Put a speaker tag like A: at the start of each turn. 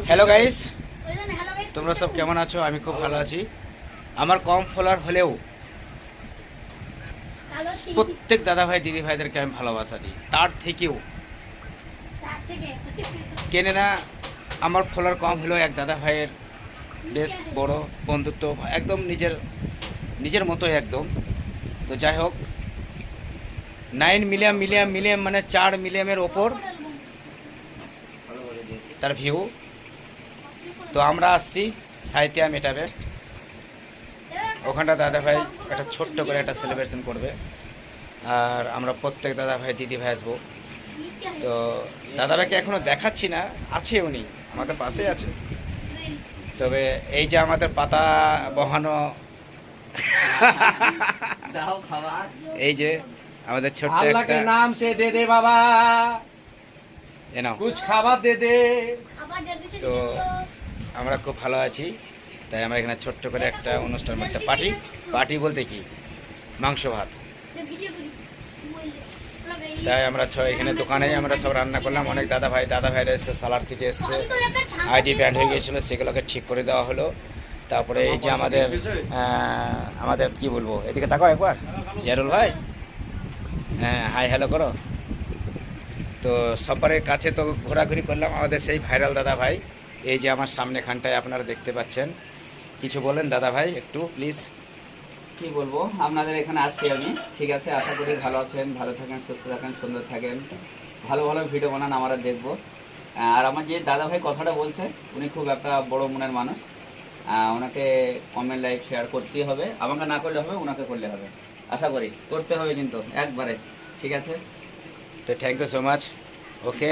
A: Hello guys, তোমরা সব কেমন আছো? আমি খুব ভালো আছি। আমার কম ফলোয়ার হলেও প্রত্যেক দাদা ভাই দিদি ভাইদেরকে আমি ভালোবাসা দিই, তার থেকেও কেনে না। আমার ফলোয়ার কম হলেও এক দাদা ভাইয়ের বেশ বড় বন্ধুত্ব, একদম নিজের নিজের মতোই একদম। তো যাই হোক, 9 মিলিয়ন মানে 4 মিলিয়নের ওপর তার ভিউ। তো আমরা আসছি সাইতিয়া মেটাবে, ওখানটা দাদা ভাই একটা ছোট্ট করে একটা সেলিব্রেশন করবে, আর আমরা প্রত্যেক দাদা ভাই দিদি ভাই আসবো। তো দাদা ভাইকে এখনও দেখাচ্ছি না, আছে উনি আমাদের পাশে আছে। তবে এই যে আমাদের পাতা বহানো এই যে আমাদের ছোট্ট একটা
B: নাম সে দে দে বাবা,
A: এ নাও
B: কুছ খাবার দে দে।
A: তো আমরা খুব ভালো আছি, তাই আমরা এখানে ছোট্ট করে একটা অনুষ্ঠান একটা পার্টি বলতে কি মাংস ভাত, তাই আমরা এখানে দোকানে আমরা সব রান্না করলাম। অনেক দাদা ভাইরা এসছে, সালার থেকে এসছে, আইডি ব্যান্ড হয়ে গিয়েছিলো, সেগুলোকে ঠিক করে দেওয়া হলো। তারপরে এই যে আমাদের কি বলবো, এদিকে তাকাও একবার, জেরুল ভাই, হ্যাঁ হাই হ্যালো করো। তো সবার কাছে তো ঘোরাঘুরি করলাম, আমাদের সেই ভাইরাল দাদা ভাই এই যে আমার সামনে খানটায় আপনারা দেখতে পাচ্ছেন। কিছু বলেন দাদা ভাই একটু প্লিজ।
C: কি বলবো, আপনাদের এখানে আসছি আমি, ঠিক আছে? আশা করি ভালো আছেন, ভালো থাকেন, সুস্থ থাকেন, সুন্দর থাকেন, ভালো ভালো ভিডিও বানান, আমরা দেখবো। আর আমার যে দাদা ভাই কথাটা বলছে, উনি খুব একটা বড় মনের মানুষ, ওনাকে কমেন্ট লাইক শেয়ার করতেই হবে, আমাকে না করলে হবে, ওনাকে করলে হবে, আশা করি করতে হবে কিন্তু একবারে, ঠিক আছে?
A: তো thank you so much, okay.